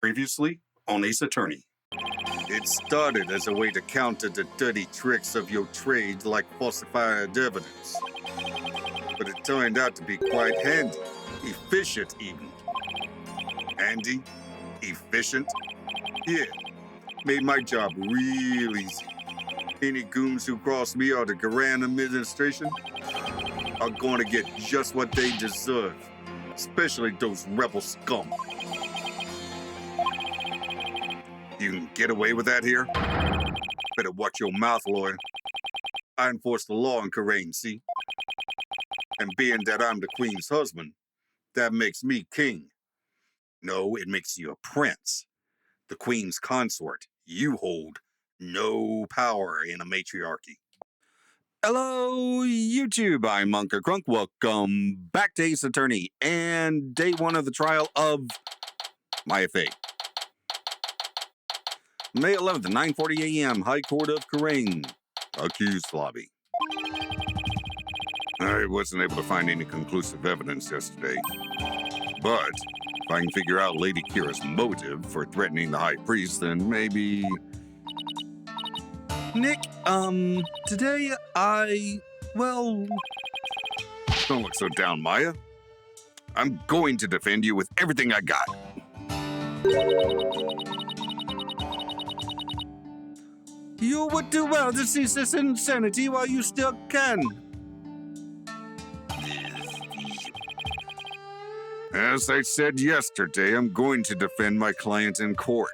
Previously on Ace Attorney. It started as a way to counter the dirty tricks of your trade like falsified evidence. But it turned out to be quite handy, efficient even. Handy? Efficient? Yeah, made my job real easy. Any goons who cross me or the Garan administration are going to get just what they deserve, especially those rebel scum. You can get away with that here? Better watch your mouth, lawyer. I enforce the law in Karain, see? And being that I'm the queen's husband, that makes me king. No, it makes you a prince. The queen's consort. You hold no power in a matriarchy. Hello, YouTube. I'm Unca Crunk. Welcome back to Ace Attorney and day one of the trial of my fate. May 11th, 9:40 a.m., High Court of Karain. Accused lobby. I wasn't able to find any conclusive evidence yesterday. But if I can figure out Lady Kira's motive for threatening the High Priest, then maybe... Nick, today don't look so down, Maya. I'm going to defend you with everything I got. You would do well to cease this insanity while you still can. As I said yesterday, I'm going to defend my client in court.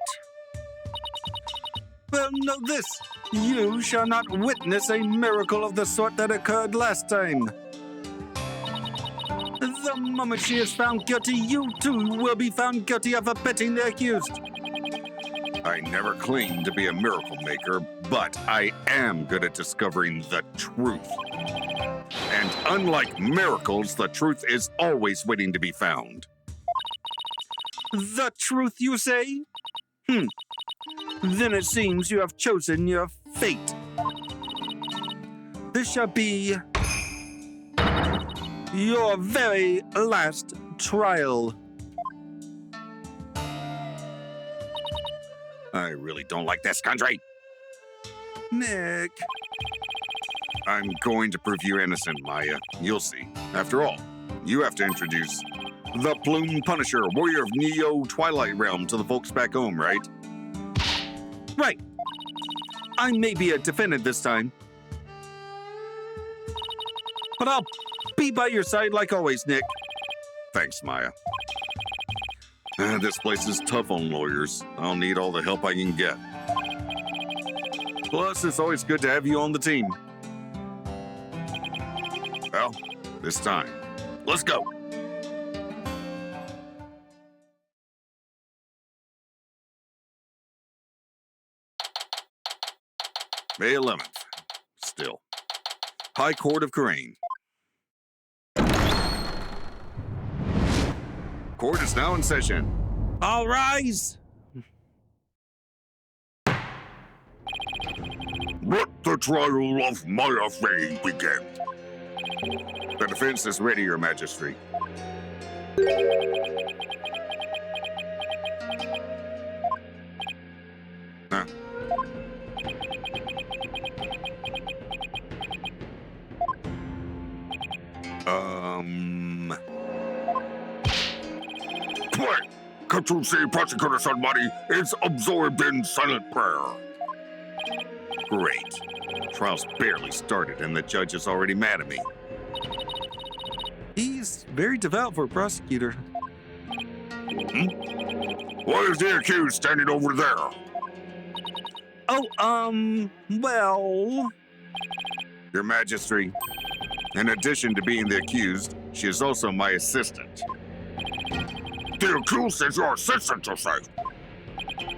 Well, know this. You shall not witness a miracle of the sort that occurred last time. The moment she is found guilty, you too will be found guilty of abetting the accused. I never claimed to be a miracle maker, but I am good at discovering the truth. And unlike miracles, the truth is always waiting to be found. The truth, you say? Then it seems you have chosen your fate. This shall be your very last trial. I really don't like this country. Nick. I'm going to prove you innocent, Maya. You'll see. After all, you have to introduce the Plume Punisher, warrior of Neo Twilight Realm to the folks back home, right? Right. I may be a defendant this time. But I'll be by your side like always, Nick. Thanks, Maya. This place is tough on lawyers. I'll need all the help I can get. Plus, it's always good to have you on the team. Well, this time, let's go. May 11th, still. High Court of Karain. Court is now in session. All rise! Let the trial of Maya Fay begin. The defense is ready, Your Majesty. Huh? Quick! Can't you see Prosecutor Sunbody is absorbed in silent prayer? Great. Trial's barely started and the judge is already mad at me. He's very devout for a prosecutor. Why is the accused standing over there? Your Majesty, in addition to being the accused, she is also my assistant. The accused is your assistant, you say?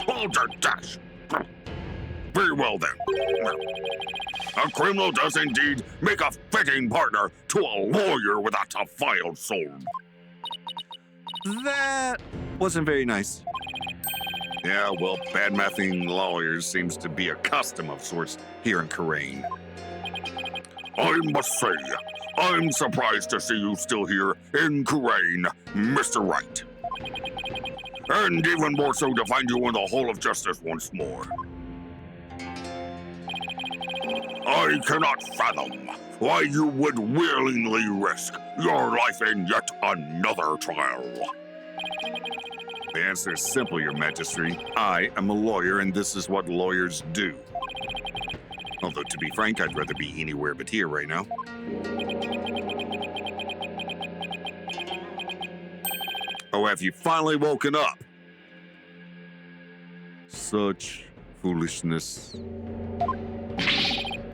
Hold your dash. Very well, then. A criminal does indeed make a fitting partner to a lawyer without a filed soul. That wasn't very nice. Yeah, well, bad-mouthing lawyers seems to be a custom of sorts here in Karain. I must say, I'm surprised to see you still here in Karain, Mr. Wright. and even more so to find you in the Hall of Justice once more. I cannot fathom why you would willingly risk your life in yet another trial. The answer is simple, Your Majesty. I am a lawyer, and this is what lawyers do. Although, to be frank, I'd rather be anywhere but here right now. Oh, have you finally woken up? Such foolishness.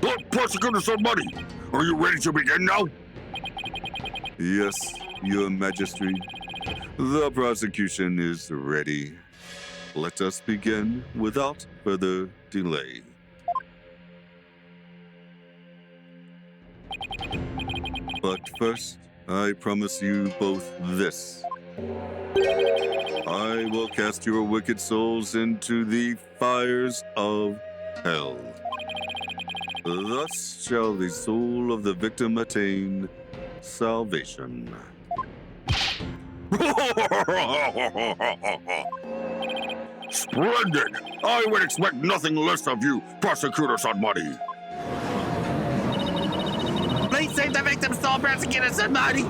Look, prosecutor, somebody! Are you ready to begin now? Yes, Your Majesty. The prosecution is ready. Let us begin without further delay. But first, I promise you both this. I will cast your wicked souls into the fires of hell. Thus shall the soul of the victim attain salvation. Splendid! I would expect nothing less of you, Prosecutor Sunmoney. Please save the victim's soul, Prosecutor Sunmoney.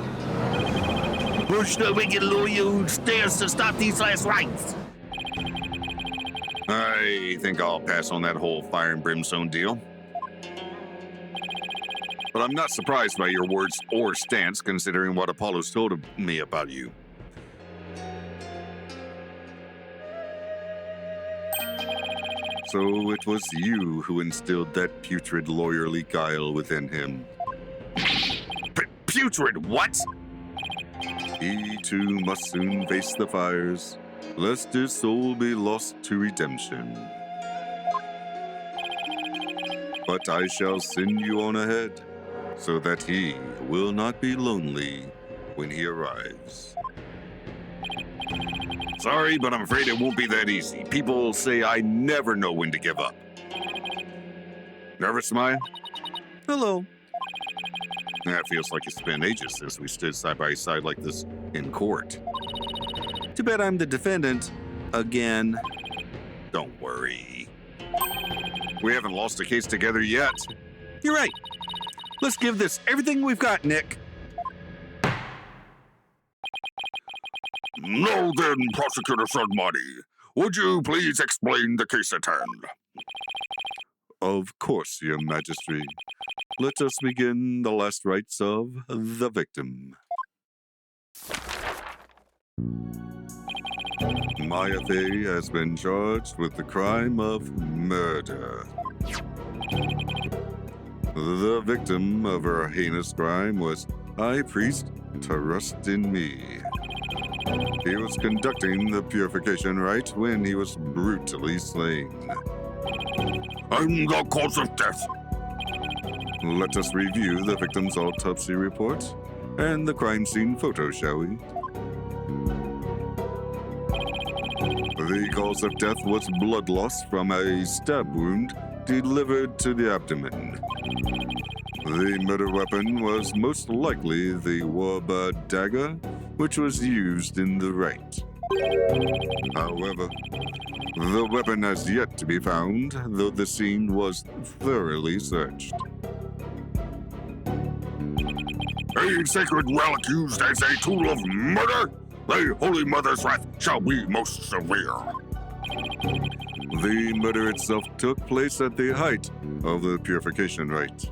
Push the wicked lawyer who dares to stop these last rites. I think I'll pass on that whole fire and brimstone deal. But I'm not surprised by your words or stance, considering what Apollo's told me about you. So it was you who instilled that putrid lawyerly guile within him. Putrid what? He too must soon face the fires, lest his soul be lost to redemption. But I shall send you on ahead, so that he will not be lonely when he arrives. Sorry, but I'm afraid it won't be that easy. People say I never know when to give up. Nervous, Maya? Hello. It feels like it's been ages since we stood side by side like this in court. Too bad I'm the defendant again. Don't worry. We haven't lost a case together yet. You're right. Let's give this everything we've got, Nick. Now then, Prosecutor Sunmoney, would you please explain the case at hand? Of course, Your Majesty. Let us begin the last rites of the victim. Maya Fey has been charged with the crime of murder. The victim of her heinous crime was High Priest Trust in Me. He was conducting the purification rite when he was brutally slain. And the cause of death? Let us review the victim's autopsy report and the crime scene photo, shall we? The cause of death was blood loss from a stab wound delivered to the abdomen. The murder weapon was most likely the Warbird dagger, which was used in the rite. However, the weapon has yet to be found, though the scene was thoroughly searched. A sacred relic used as a tool of murder? The Holy Mother's wrath shall be most severe. The murder itself took place at the height of the purification rite.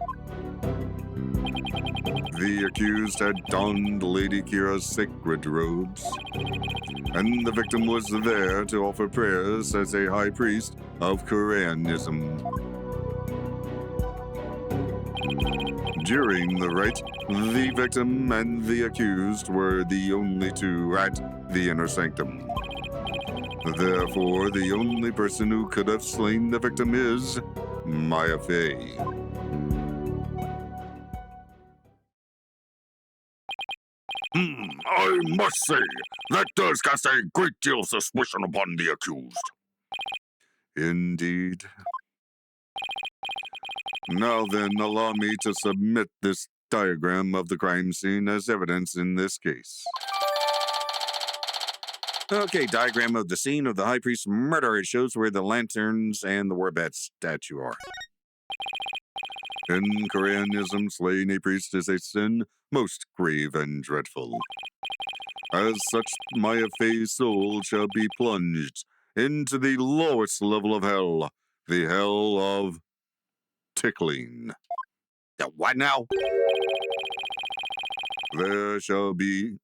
The accused had donned Lady Kira's sacred robes, and the victim was there to offer prayers as a high priest of Koreanism. During the rite, the victim and the accused were the only two at the inner sanctum. Therefore, the only person who could have slain the victim is Maya Fey. I must say, that does cast a great deal of suspicion upon the accused. Indeed. Now then, allow me to submit this diagram of the crime scene as evidence in this case. Okay, diagram of the scene of the High Priest's murder. It shows where the lanterns and the Warbat statue are. In Koreanism, slaying a priest is a sin most grave and dreadful. As such, my Fei's soul shall be plunged into the lowest level of hell, the hell of tickling. The what now? There shall be...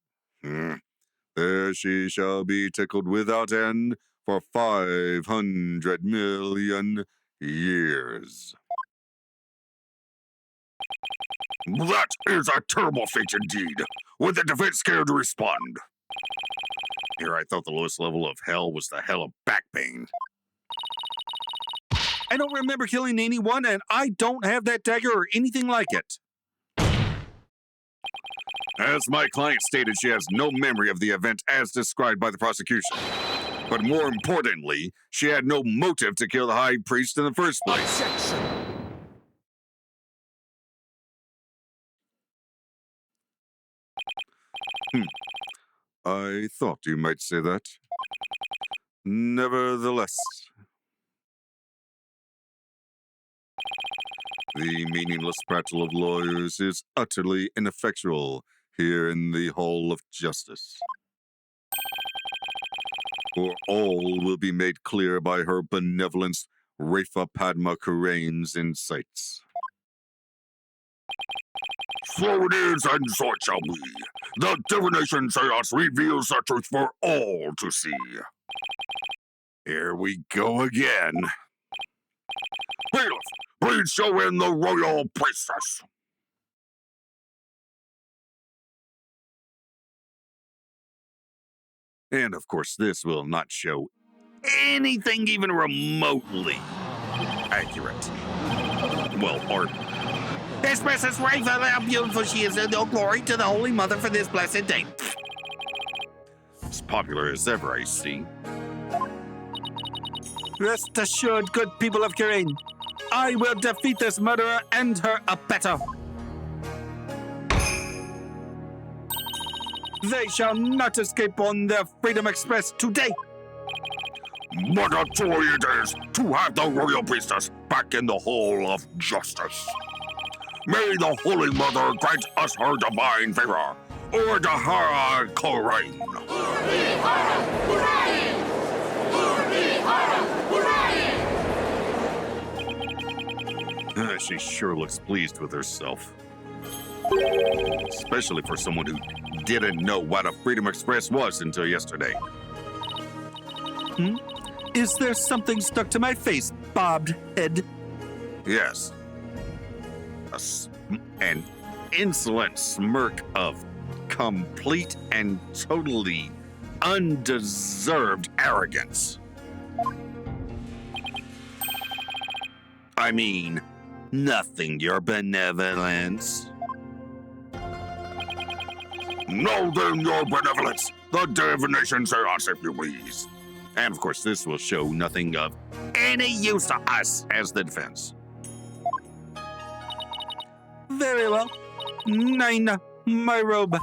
There she shall be tickled without end for 500 million years. That is a terrible fate indeed. Would the defense care to respond? Here, I thought the lowest level of hell was the hell of back pain. I don't remember killing anyone, and I don't have that dagger or anything like it. As my client stated, she has no memory of the event as described by the prosecution. But more importantly, she had no motive to kill the High Priest in the first place. Objection! I thought you might say that. Nevertheless, the meaningless prattle of lawyers is utterly ineffectual here in the Hall of Justice. For all will be made clear by her benevolence, Rafa Padma Kurain's insights. So it is, and so it shall be. The divination seance reveals the truth for all to see. Here we go again. Bailiff, please show in the royal priestess. And of course, this will not show anything even remotely accurate. Well, or This Princess Rafa, how beautiful she is, and all glory to the Holy Mother for this blessed day. as popular as ever, I see. Rest assured, good people of Kurain, I will defeat this murderer and her abettor. They shall not escape on their Freedom Express today. What a joy it is to have the royal priestess back in the Hall of Justice. May the Holy Mother grant us her divine favor, or the Hara Korain. She sure looks pleased with herself. Especially for someone who didn't know what a Freedom Express was until yesterday. Is there something stuck to my face, bobbed head? Yes. An insolent smirk of complete and totally undeserved arrogance. I mean, nothing, your benevolence. Know then your benevolence, the divination seance, if you please. And of course, this will show nothing of any use to us as the defense. Very well. Nine, my robe.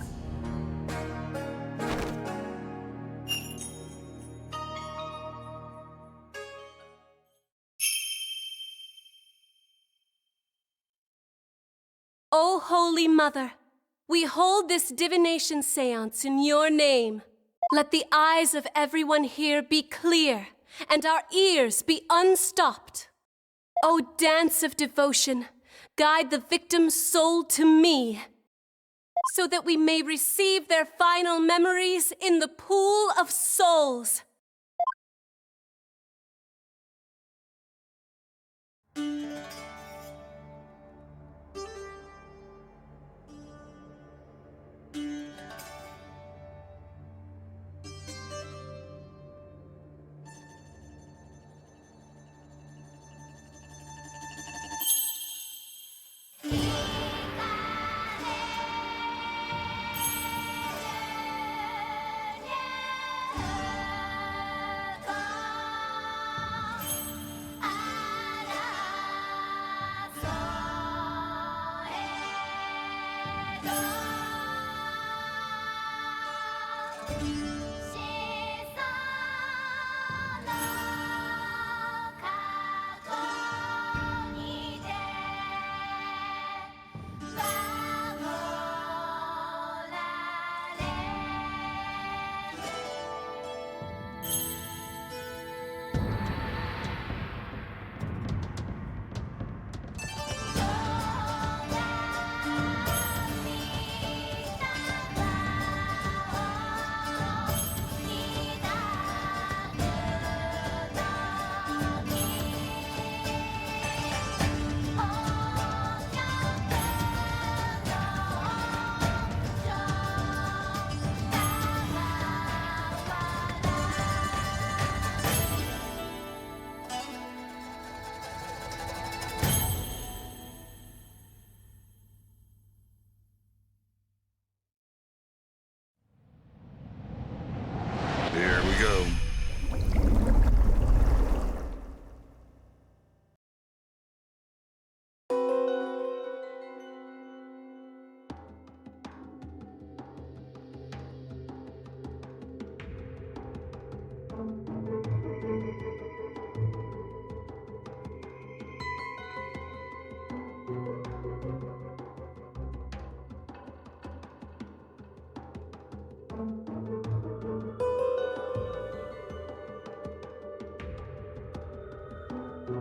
O Holy Mother, we hold this divination seance in your name. Let the eyes of everyone here be clear and our ears be unstopped. O dance of devotion, guide the victim's soul to me, so that we may receive their final memories in the pool of souls.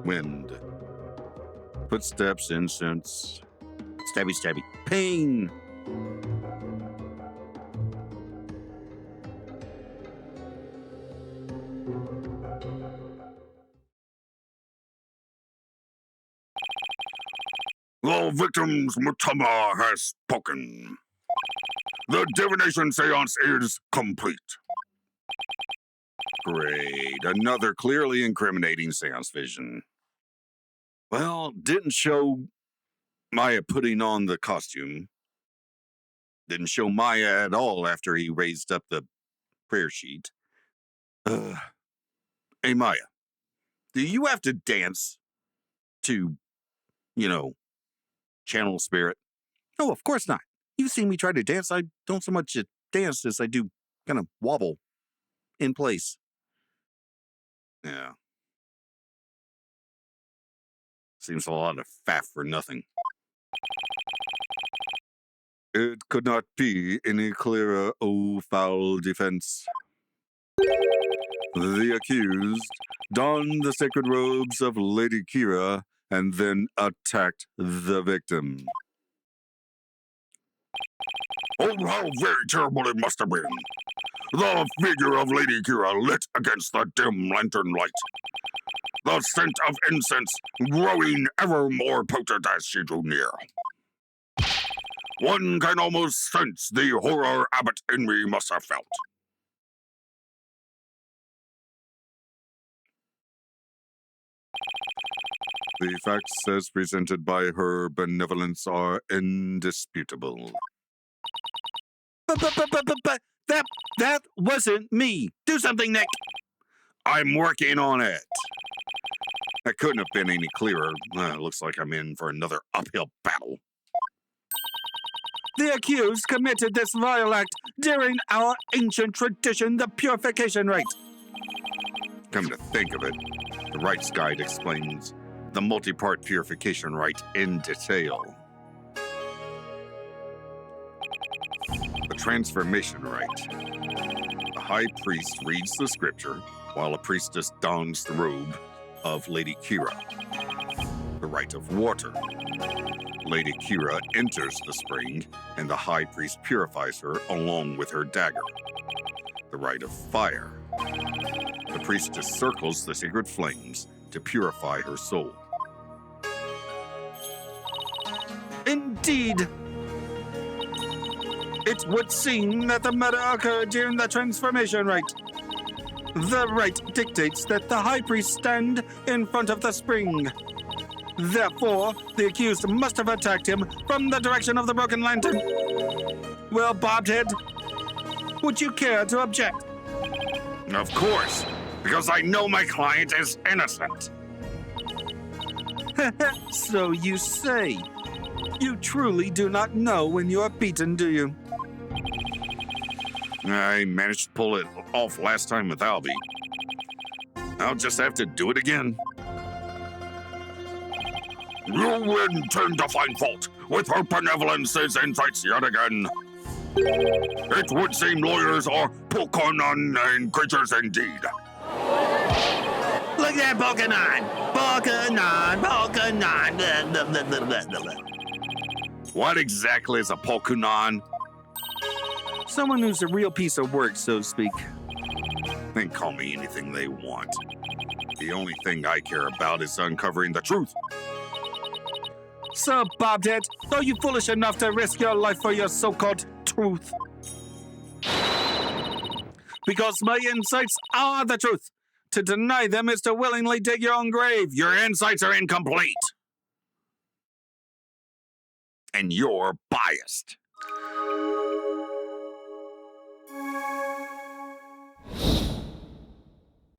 Wind. Footsteps, incense. Stabby, stabby. Pain. The victim's Mutama has spoken. The divination seance is complete. Great. Another clearly incriminating seance vision. Well, didn't show Maya putting on the costume. Didn't show Maya at all after he raised up the prayer sheet. Hey, Maya, do you have to dance to, channel spirit? No, of course not. You've seen me try to dance. I don't so much dance as I do kind of wobble in place. Yeah. Seems a lot of faff for nothing. It could not be any clearer, O foul defense. The accused donned the sacred robes of Lady Kira and then attacked the victim. Oh, how very terrible it must have been. The figure of Lady Kira lit against the dim lantern light. The scent of incense growing ever more potent as she drew near. One can almost sense the horror Abbot in me must have felt. The facts as presented by her benevolence are indisputable. But that wasn't me. Do something, Nick. I'm working on it. That couldn't have been any clearer. It looks like I'm in for another uphill battle. The accused committed this vile act during our ancient tradition, the purification rite. Come to think of it, the rites guide explains the multi-part purification rite in detail. The transformation rite. The high priest reads the scripture while a priestess dons the robe of Lady Kira. The rite of water. Lady Kira enters the spring and the high priest purifies her along with her dagger. The rite of fire. The priestess circles the sacred flames to purify her soul. Indeed! It would seem that the murder occurred during the transformation rite. The rite dictates that the high priest stand in front of the spring. Therefore, the accused must have attacked him from the direction of the broken lantern. Well, Bobhead, would you care to object? Of course, because I know my client is innocent. So you say. You truly do not know when you are beaten, do you? I managed to pull it off last time with Albie. I'll just have to do it again. You intend to find fault with her benevolence's insights yet again. It would seem lawyers are Pokémon creatures indeed. Look at that Pokémon! Pokémon! What exactly is a Pokémon? Someone who's a real piece of work, so to speak. They can call me anything they want. The only thing I care about is uncovering the truth. So, Bobhead, are you foolish enough to risk your life for your so-called truth? Because my insights are the truth. To deny them is to willingly dig your own grave. Your insights are incomplete. And you're biased.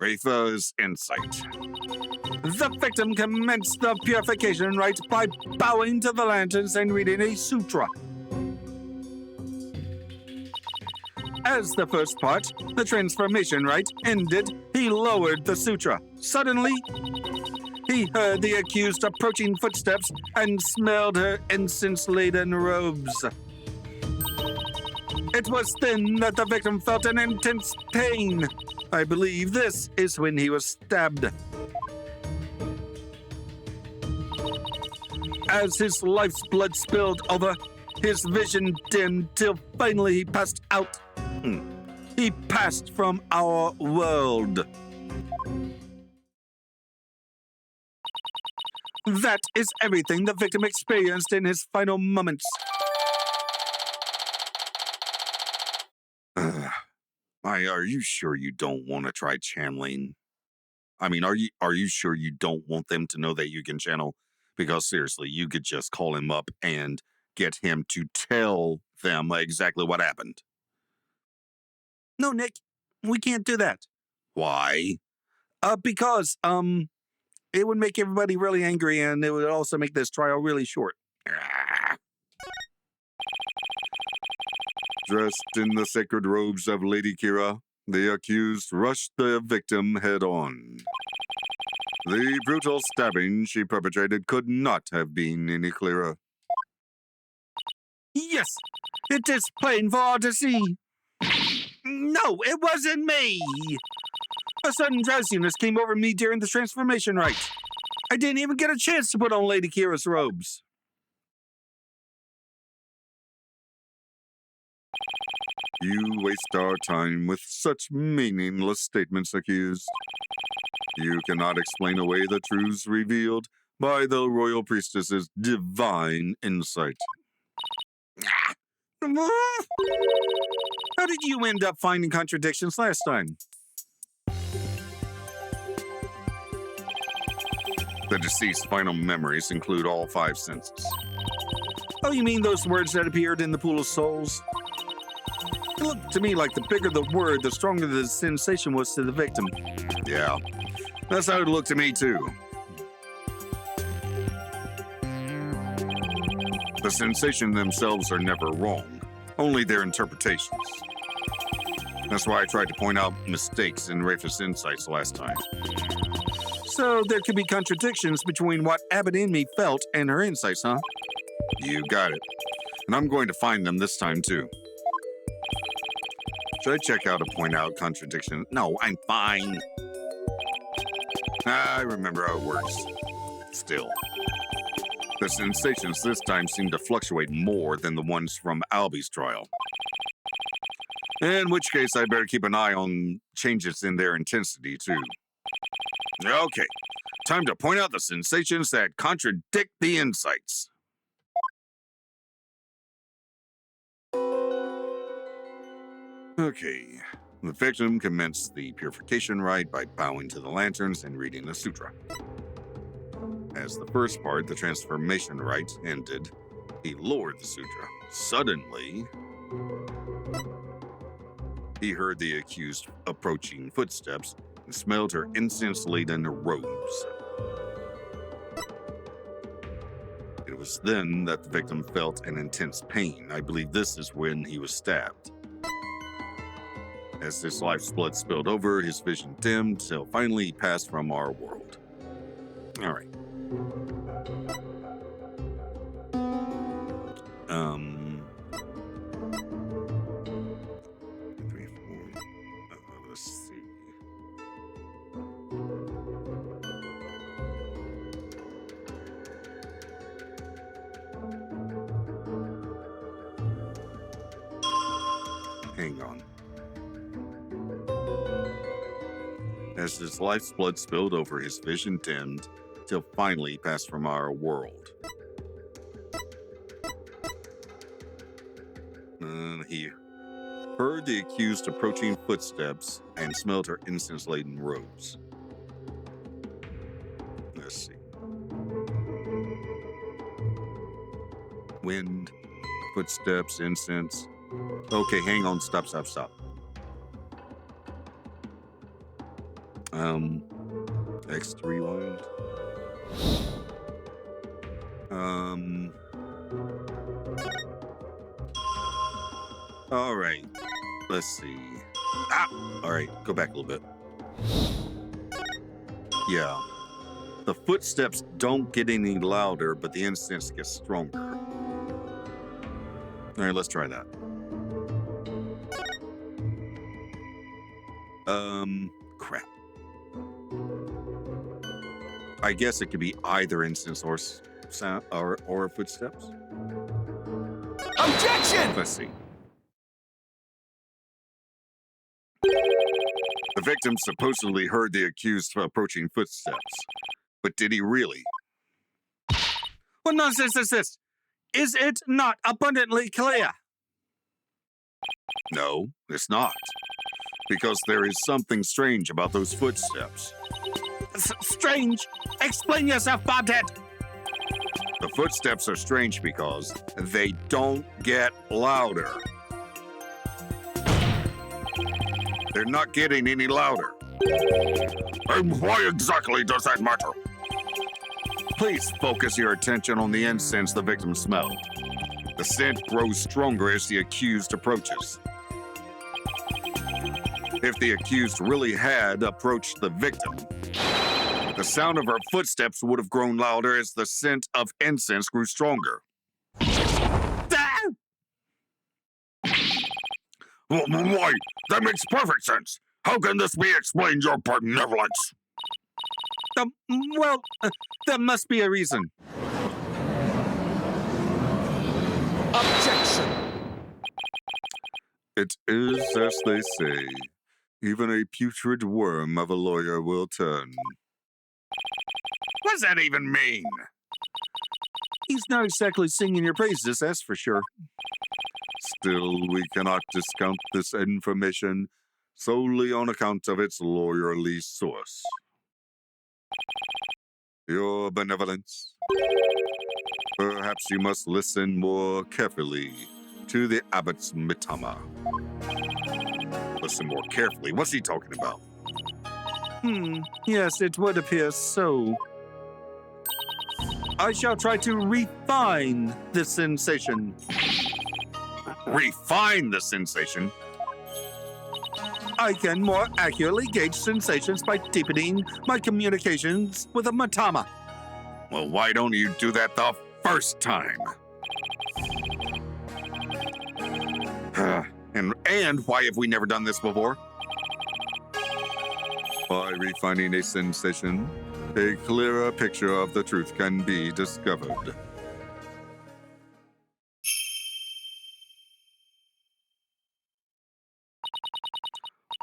Rafa's insight. The victim commenced the purification rite by bowing to the lanterns and reading a sutra. As the first part, the transformation rite, ended, he lowered the sutra. Suddenly, he heard the accused approaching footsteps and smelled her incense-laden robes. It was then that the victim felt an intense pain. I believe this is when he was stabbed. As his life's blood spilled over, his vision dimmed till finally he passed out. He passed from our world. That is everything the victim experienced in his final moments. Are you sure you don't want to try channeling? I mean, are you sure you don't want them to know that you can channel? Because seriously, you could just call him up and get him to tell them exactly what happened. No, Nick, we can't do that. Why? Because, it would make everybody really angry and it would also make this trial really short. Dressed in the sacred robes of Lady Kira, the accused rushed the victim head on. The brutal stabbing she perpetrated could not have been any clearer. Yes, it is plain for all to see. No, it wasn't me. A sudden drowsiness came over me during the transformation rite. I didn't even get a chance to put on Lady Kira's robes. You waste our time with such meaningless statements, accused. You cannot explain away the truths revealed by the royal priestess's divine insight. How did you end up finding contradictions last time? The deceased's final memories include all 5 senses. Oh, you mean those words that appeared in the pool of souls? It looked to me like the bigger the word, the stronger the sensation was to the victim. Yeah, that's how it looked to me too. The sensations themselves are never wrong, only their interpretations. That's why I tried to point out mistakes in Rafa's insights last time. So there could be contradictions between what Abbott and me felt and her insights, huh? You got it. And I'm going to find them this time too. Should I check out to point out contradiction? No, I'm fine. I remember how it works. Still. The sensations this time seem to fluctuate more than the ones from Albie's trial. In which case, I better keep an eye on changes in their intensity, too. Okay, time to point out the sensations that contradict the insights. Okay, the victim commenced the purification rite by bowing to the lanterns and reading the sutra. As the first part, the transformation rite, ended, he lowered the sutra. Suddenly, he heard the accused approaching footsteps and smelled her incense-laden robes. It was then that the victim felt an intense pain. I believe this is when he was stabbed. As his life's blood spilled over, his vision dimmed, till finally he passed from our world. All right. Three, four. Let's see. Hang on. As his life's blood spilled over, his vision dimmed, till finally he passed from our world. He heard the accused approaching footsteps and smelled her incense-laden robes. Let's see. Wind, footsteps, incense. Okay, hang on, stop. X rewind. All right, let's see. All right, go back a little bit. Yeah, the footsteps don't get any louder, but the incense gets stronger. All right, let's try that. Crap. I guess it could be either incense or sound or footsteps? Objection! Let's see. The victim supposedly heard the accused approaching footsteps, but did he really? What nonsense is this? Is it not abundantly clear? No, it's not. Because there is something strange about those footsteps. Strange. Explain yourself, Bobhead. The footsteps are strange because they don't get louder. They're not getting any louder. And why exactly does that matter? Please focus your attention on the incense the victim smelled. The scent grows stronger as the accused approaches. If the accused really had approached the victim, the sound of her footsteps would have grown louder as the scent of incense grew stronger. Why? That makes perfect sense. How can this be explained, your benevolence? Well, there must be a reason. Objection! It is as they say, even a putrid worm of a lawyer will turn. What does that even mean? He's not exactly singing your praises, that's for sure. Still, we cannot discount this information solely on account of its lawyerly source. Your benevolence. Perhaps you must listen more carefully to the abbot's mitama. Listen more carefully. What's he talking about? Yes, it would appear so. I shall try to refine the sensation. Refine the sensation? I can more accurately gauge sensations by deepening my communications with a matama. Well, why don't you do that the first time? And why have we never done this before? By refining a sensation, a clearer picture of the truth can be discovered.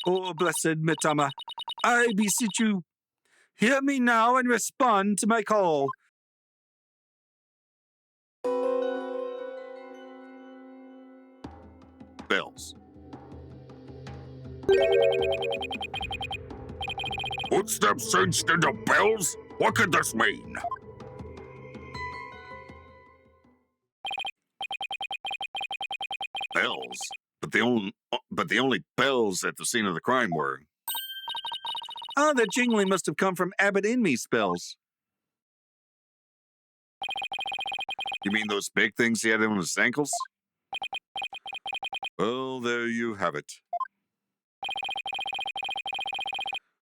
Oh, blessed Mitama, I beseech you, hear me now and respond to my call. Bells. Footsteps changed into bells? What could this mean? Bells? But the only bells at the scene of the crime were... Ah, the jingling must have come from Abbot Inme's bells. You mean those big things he had on his ankles? Well, there you have it.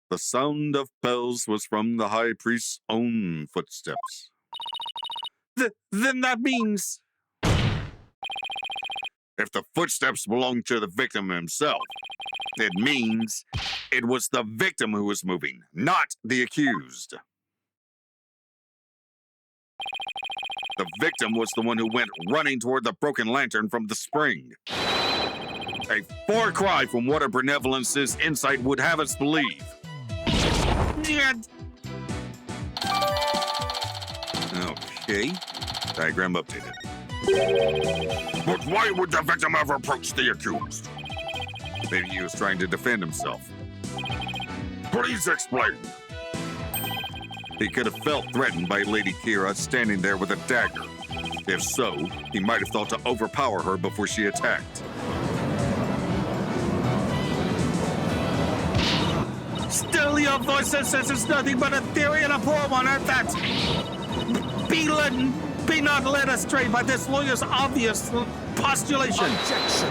The sound of bells was from the high priest's own footsteps. Then that means... If the footsteps belonged to the victim himself, it means it was the victim who was moving, not the accused. The victim was the one who went running toward the broken lantern from the spring. A far cry from what a benevolence's insight would have us believe. Okay. Diagram updated. But why would the victim ever approach the accused? Maybe he was trying to defend himself. Please explain. He could have felt threatened by Lady Kira standing there with a dagger. If so, he might have thought to overpower her before she attacked. Still, your voice says it's nothing but a theory and a poor one at that. Be not led astray by this lawyer's obvious postulation. Objection!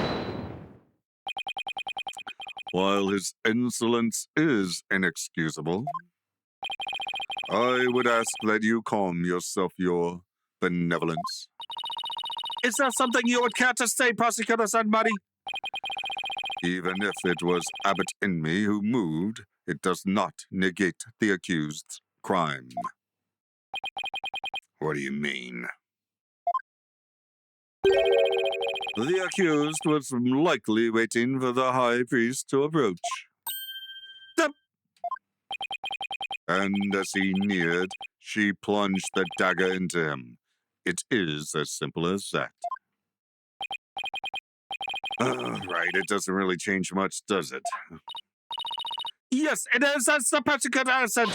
While his insolence is inexcusable, I would ask that you calm yourself, your benevolence. Is there something you would care to say, Prosecutor Sanmari? Even if it was Abbot Inme who moved, it does not negate the accused's crime. What do you mean? The accused was likely waiting for the high priest to approach. And as he neared, she plunged the dagger into him. It is as simple as that. Right, it doesn't really change much, does it? Yes, it is as the predicate said.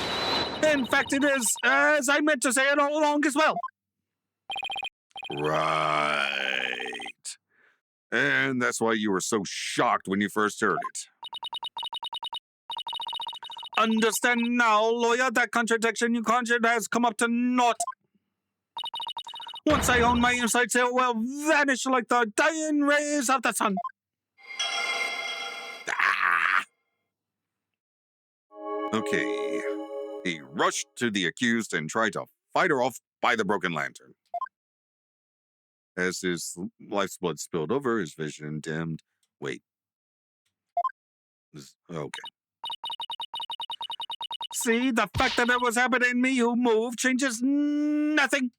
In fact, it is as I meant to say it all along as well. Right. And that's why you were so shocked when you first heard it. Understand now, lawyer, that contradiction you conjured has come up to naught. Once I own my insights, it will vanish like the dying rays of the sun. Ah! Okay. He rushed to the accused and tried to fight her off by the broken lantern. As his life's blood spilled over, his vision dimmed. Wait. Okay. See, the fact that it was happening me who moved changes nothing.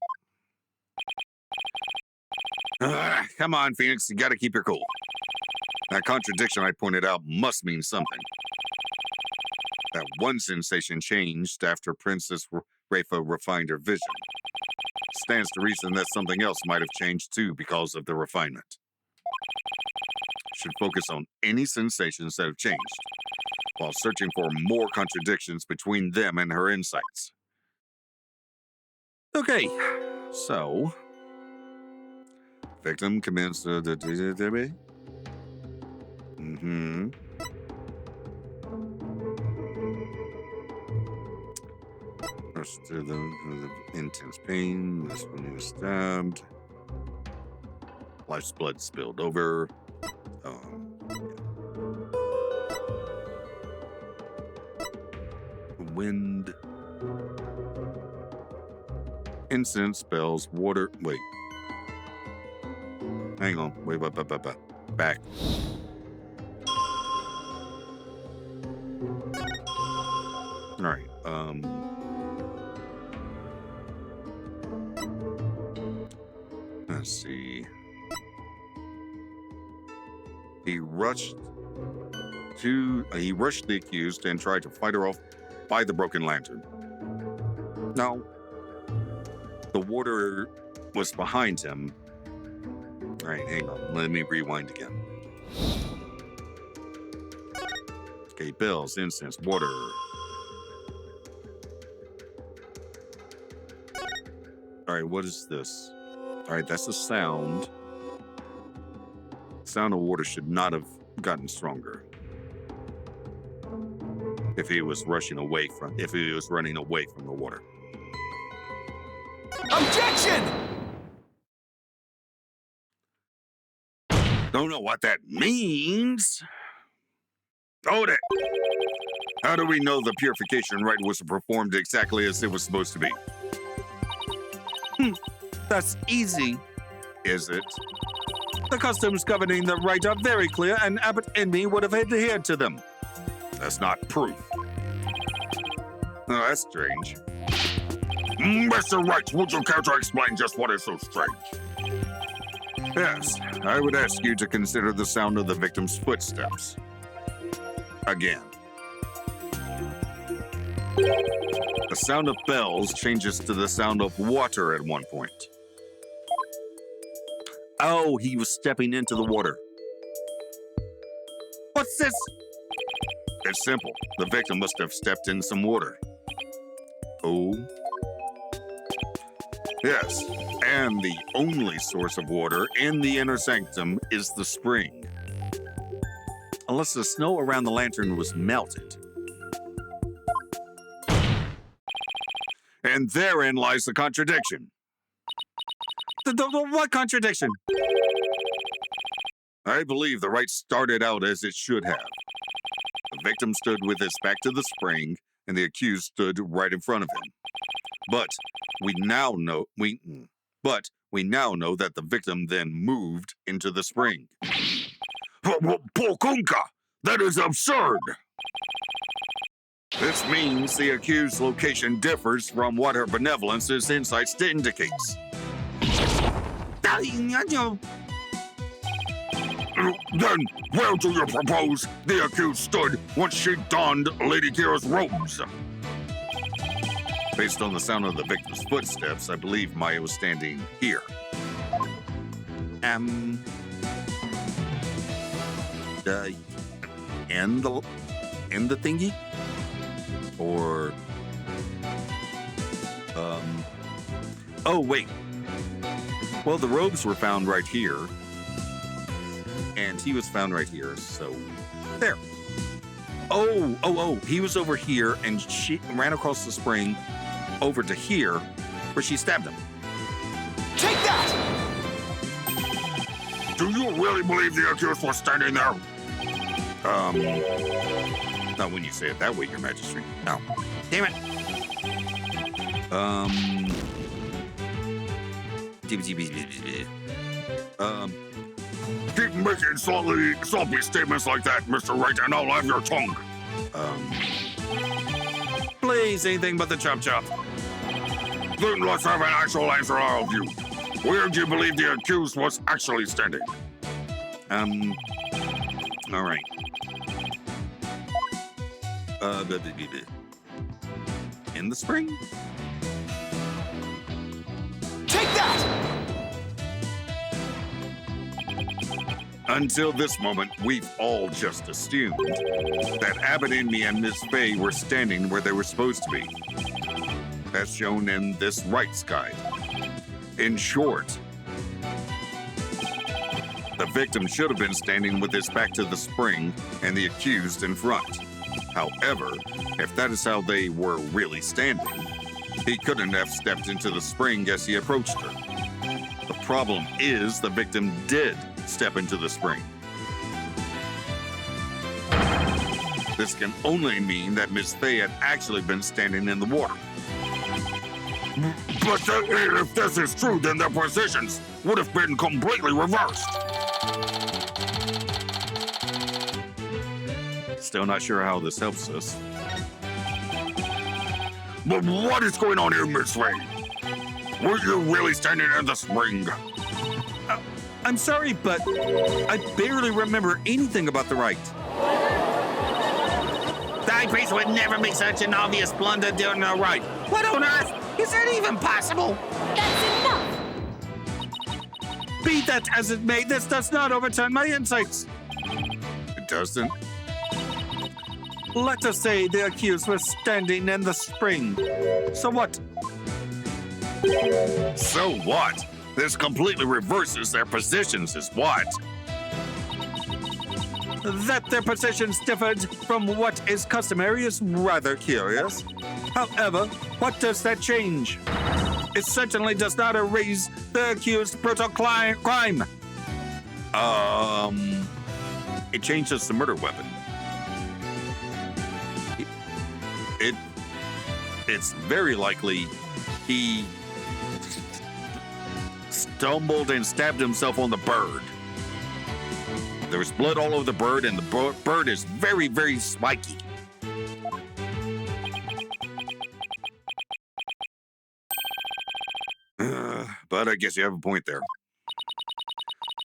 Come on, Phoenix, you gotta keep your cool. That contradiction I pointed out must mean something. That one sensation changed after Princess Rafa refined her vision. Stands to reason that something else might have changed too because of the refinement. Should focus on any sensations that have changed, while searching for more contradictions between them and her insights. Okay, So, victim commenced the First to the intense pain. This one he was stabbed. Life's blood spilled over. Wind. Incense, bells, water. Wait. Hang on. Wait. Back. All right. Let's see. He rushed the accused and tried to fight her off by the broken lantern. Now, the water was behind him. All right, hang on. Let me rewind again. Okay, bells, incense, water. All right, what is this? All right, that's a sound. Sound of water should not have gotten stronger. If he was running away from the water. Objection! Don't know what that means. Hold it. How do we know the purification rite was performed exactly as it was supposed to be? that's easy. Is it? The customs governing the rite are very clear, and Abbott and me would have adhered to them. That's not proof. No, that's strange. Mr. Wright, would you care to explain just what is so strange? Yes, I would ask you to consider the sound of the victim's footsteps. Again. The sound of bells changes to the sound of water at one point. Oh, he was stepping into the water. What's this? It's simple. The victim must have stepped in some water. Oh. Yes, and the only source of water in the inner sanctum is the spring. Unless the snow around the lantern was melted. And therein lies the contradiction. What contradiction? I believe the rite started out as it should have. The victim stood with his back to the spring, and the accused stood right in front of him. But we now know that the victim then moved into the spring. Pokunka! That is absurd! This means the accused's location differs from what her benevolence's insights indicates. Then, where do you propose the accused stood once she donned Lady Kira's robes? Based on the sound of the victim's footsteps, I believe Maya was standing here. In the thingy? Or, oh, wait. Well, the robes were found right here. And he was found right here, so there. Oh, he was over here, and she ran across the spring over to here, where she stabbed him. Take that! Do you really believe the accused was standing there? Not when you say it that way, Your Majesty. No. Damn it. Keep making sloppy statements like that, Mr. Wright, and I'll have your tongue. Please, anything but the chop. Then let's have an actual answer out of you. Where do you believe the accused was actually standing? All right. In the spring? Take that! Until this moment, we've all just assumed that Abbott and me and Miss Fay were standing where they were supposed to be. That's shown in this Wright's guide. In short, the victim should have been standing with his back to the spring and the accused in front. However, if that is how they were really standing, he couldn't have stepped into the spring as he approached her. The problem is the victim did step into the spring. This can only mean that Miss Fay had actually been standing in the water. But if this is true, then their positions would have been completely reversed. Still not sure how this helps us. But what is going on here, Miss Fay? Were you really standing in the spring? I'm sorry, but I barely remember anything about the rite. The High Priest would never make such an obvious blunder during a rite. What on earth? Is that even possible? That's enough! Be that as it may, this does not overturn my insights. It doesn't. Let us say the accused was standing in the spring. So what? So what? This completely reverses their positions is what? That their positions differed from what is customary is rather curious. However, what does that change? It certainly does not erase the accused crime. It changes the murder weapon. It's very likely he stumbled and stabbed himself on the bird. There was blood all over the bird, and the bird is very, very spiky. But I guess you have a point there.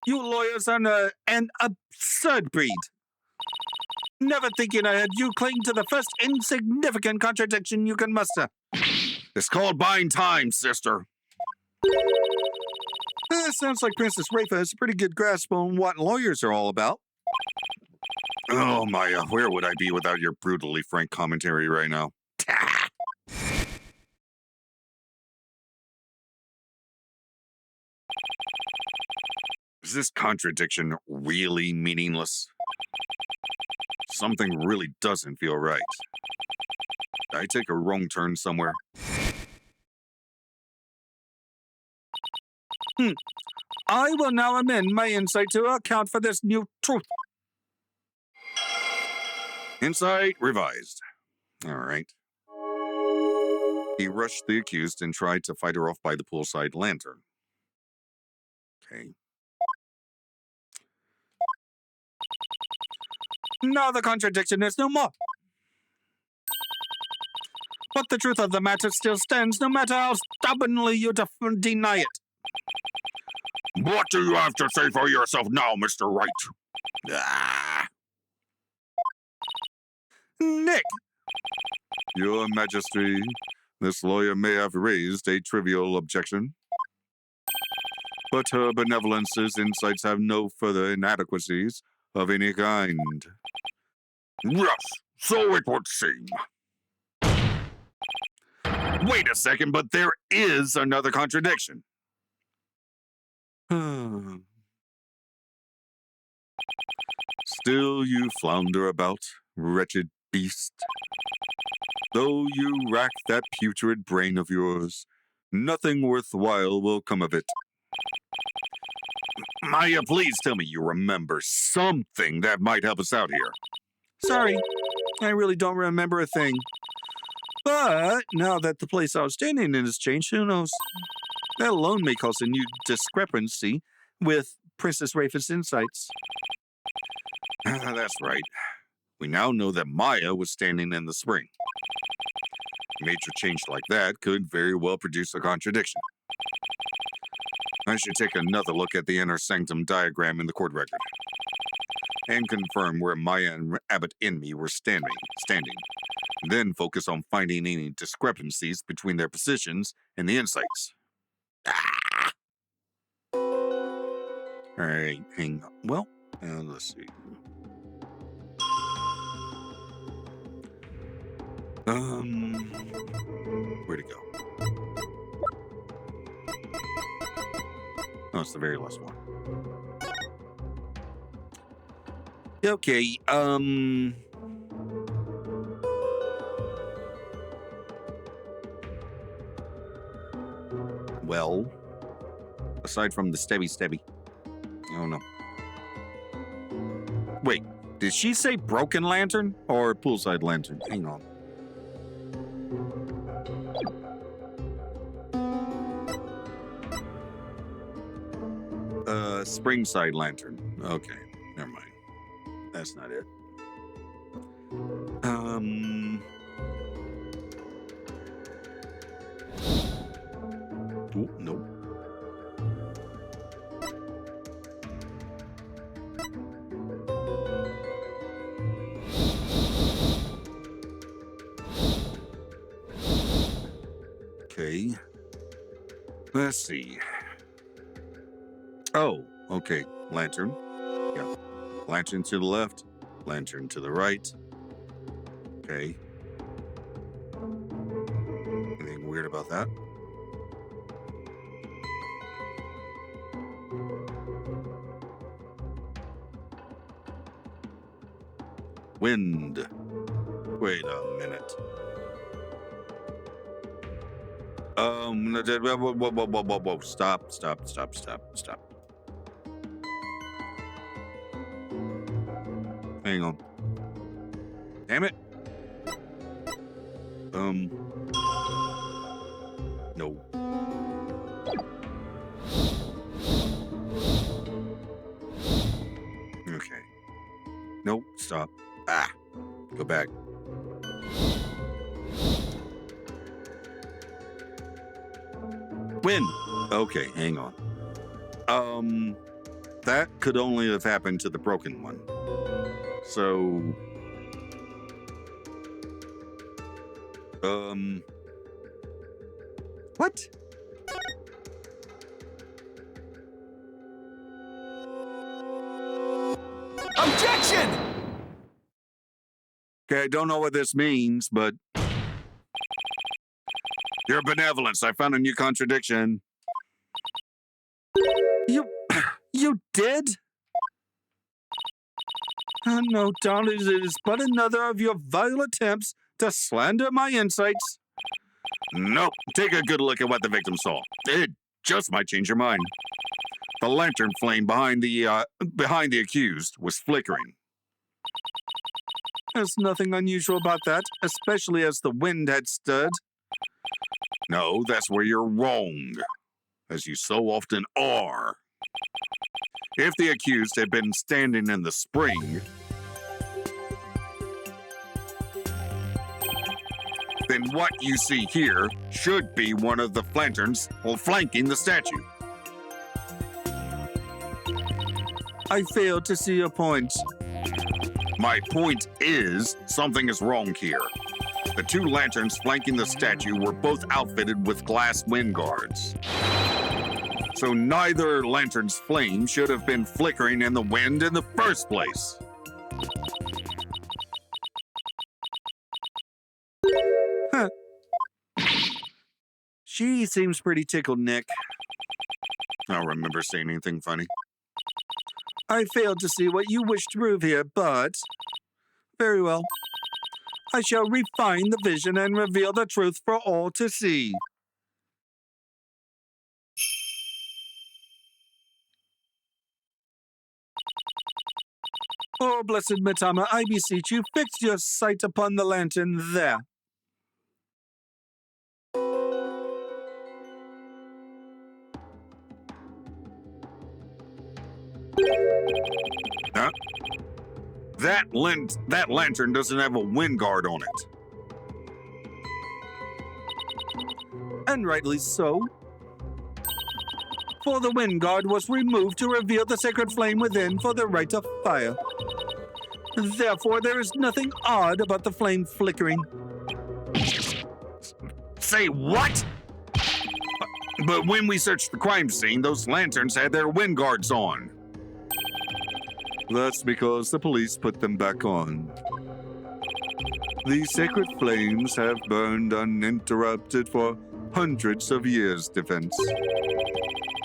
You lawyers are an absurd breed. Never thinking ahead, you cling to the first insignificant contradiction you can muster. It's called buying time, sister. Sounds like Princess Rafa has a pretty good grasp on what lawyers are all about. Oh, Maya, where would I be without your brutally frank commentary right now? Is this contradiction really meaningless? Something really doesn't feel right. Did I take a wrong turn somewhere? I will now amend my insight to account for this new truth. Insight revised. All right. He rushed the accused and tried to fight her off by the poolside lantern. Okay. Now the contradiction is no more. But the truth of the matter still stands, no matter how stubbornly you deny it. What do you have to say for yourself now, Mr. Wright? Ah, Nick! Your Majesty, this lawyer may have raised a trivial objection, but her benevolence's insights have no further inadequacies of any kind. Yes, so it would seem. Wait a second, but there is another contradiction. Still you flounder about, wretched beast. Though you rack that putrid brain of yours, nothing worthwhile will come of it. Maya, please tell me you remember something that might help us out here. Sorry, I really don't remember a thing. But now that the place I was standing in has changed, who knows? That alone may cause a new discrepancy with Princess Rafa's insights. That's right. We now know that Maya was standing in the spring. A major change like that could very well produce a contradiction. I should take another look at the inner sanctum diagram in the court record and confirm where Maya and Abbott and me were standing. Then focus on finding any discrepancies between their positions and the insights. Ah! All right, hang on. Well, let's see. Where'd it go? Oh, it's the very last one. Okay, well, aside from the stabby, I don't know. Wait, did she say broken lantern or poolside lantern? Hang on. Springside lantern. Okay, never mind. That's not it. Oh, nope. Okay. Let's see. Oh, okay. Lantern. Yeah. Lantern to the left. Lantern to the right. Okay. Anything weird about that? Wind. Wait a minute. Whoa. Stop. Hang on. Damn it. No. Okay. Nope, stop. Ah. Go back. Wind. Okay, hang on. That could only have happened to the broken one. So, what? Objection! Okay, I don't know what this means, but your benevolence, I found a new contradiction. You did? Oh, no, darling, it is but another of your vile attempts to slander my insights. Nope. Take a good look at what the victim saw. It just might change your mind. The lantern flame behind the accused was flickering. There's nothing unusual about that, especially as the wind had stirred. No, that's where you're wrong, as you so often are. If the accused had been standing in the spring, then what you see here should be one of the lanterns flanking the statue. I fail to see your point. My point is, something is wrong here. The two lanterns flanking the statue were both outfitted with glass wind guards. So neither lantern's flame should have been flickering in the wind in the first place. Huh. She seems pretty tickled, Nick. I don't remember saying anything funny. I failed to see what you wish to prove here, but... Very well. I shall refine the vision and reveal the truth for all to see. Oh, blessed Mitama, I beseech you, fix your sight upon the lantern there. Huh? That lantern doesn't have a wind guard on it. And rightly so. For the wind guard was removed to reveal the sacred flame within for the rite of fire. Therefore, there is nothing odd about the flame flickering. Say what? But when we searched the crime scene, those lanterns had their wind guards on. That's because the police put them back on. These sacred flames have burned uninterrupted for hundreds of years, Defense.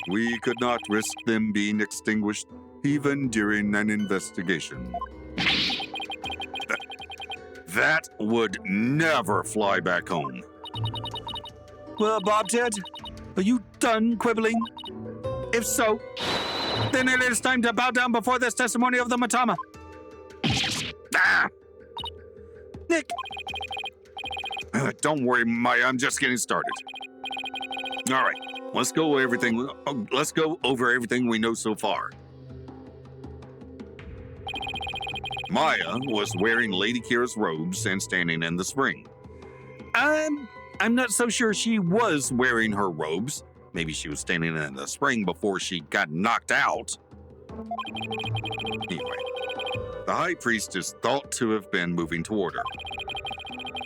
We could not risk them being extinguished even during an investigation. That would never fly back home. Well, Bobcat, are you done quibbling? If so, then it is time to bow down before this testimony of the Mitama. Ah! Nick! Don't worry, Maya, I'm just getting started. All right, let's go over everything we know so far. Maya was wearing Lady Kira's robes and standing in the spring. I'm not so sure she was. Wearing her robes. Maybe she was standing in the spring before she got knocked out. Anyway, the high priest is thought to have been moving toward her.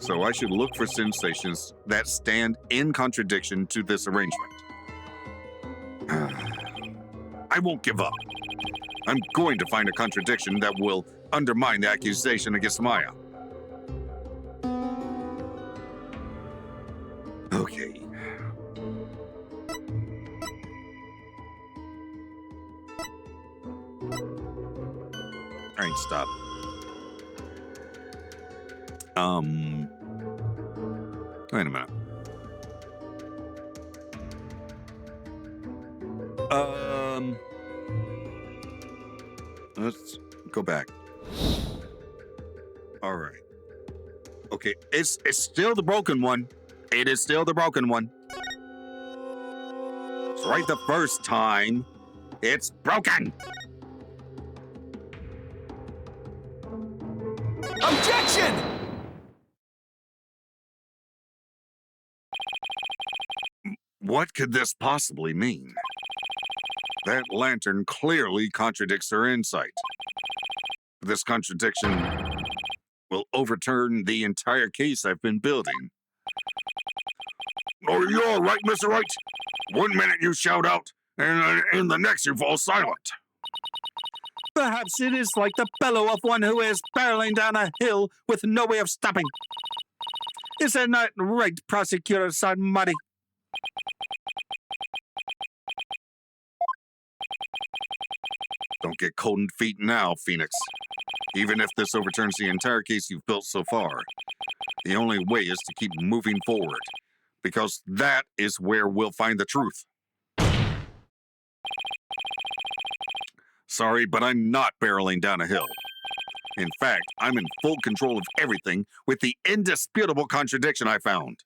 So I should look for sensations that stand in contradiction to this arrangement. I won't give up. I'm going to find a contradiction that will undermine the accusation against Maya. Okay. All right, stop. Wait a minute. Let's go back. All right. Okay, it's still the broken one. It is still the broken one. It's right the first time. It's broken. Objection! What could this possibly mean? That lantern clearly contradicts her insight. This contradiction will overturn the entire case I've been building. Are you all right, Mr. Wright? 1 minute you shout out, and in the next you fall silent. Perhaps it is like the bellow of one who is barreling down a hill with no way of stopping. Is that not right, Prosecutor Sarmati? Don't get cold feet now, Phoenix. Even if this overturns the entire case you've built so far, the only way is to keep moving forward, because that is where we'll find the truth. Sorry, but I'm not barreling down a hill. In fact, I'm in full control of everything with the indisputable contradiction I found.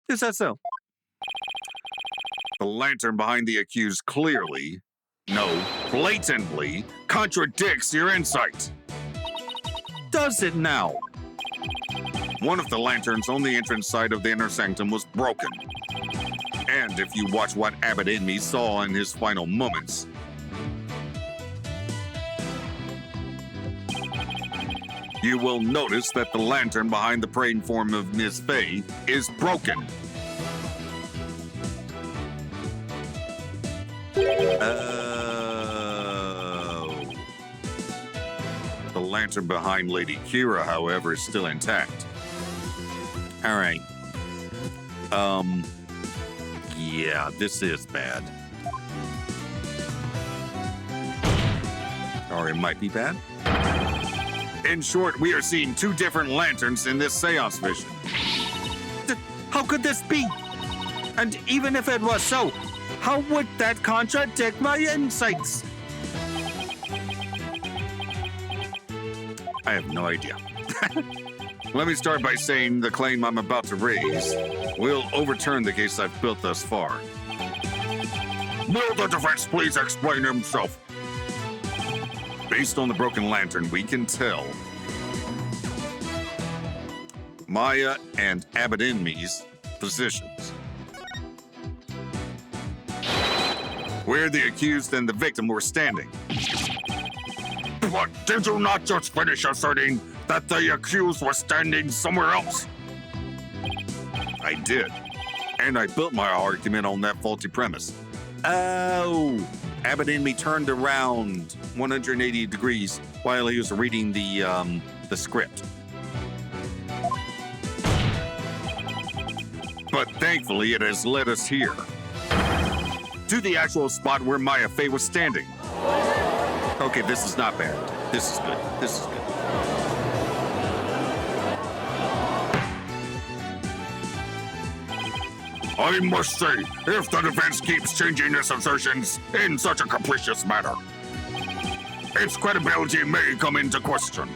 Is that so? The lantern behind the accused clearly, no, blatantly, contradicts your insight. Does it now? One of the lanterns on the entrance side of the inner sanctum was broken. And if you watch what Abbott Enemy saw in his final moments, you will notice that the lantern behind the praying form of Miss Faye is broken. Oh. The lantern behind Lady Kira, however, is still intact. All right. Yeah, this is bad. Or it might be bad. In short, we are seeing two different lanterns in this seance vision. How could this be? And even if it was so, how would that contradict my insights? I have no idea. Let me start by saying the claim I'm about to raise will overturn the case I've built thus far. Will the defense please explain himself? Based on the broken lantern, we can tell Maya and Abbott Enmy's positions. Where the accused and the victim were standing. But did you not just finish asserting that the accused was standing somewhere else? I did. And I built my argument on that faulty premise. Oh, Abbott Enmy turned around 180 degrees while he was reading the script. But thankfully, it has led us here. To the actual spot where Maya Faye was standing. Okay, this is not bad. This is good. This is good. I must say, if the defense keeps changing its assertions in such a capricious manner, its credibility may come into question.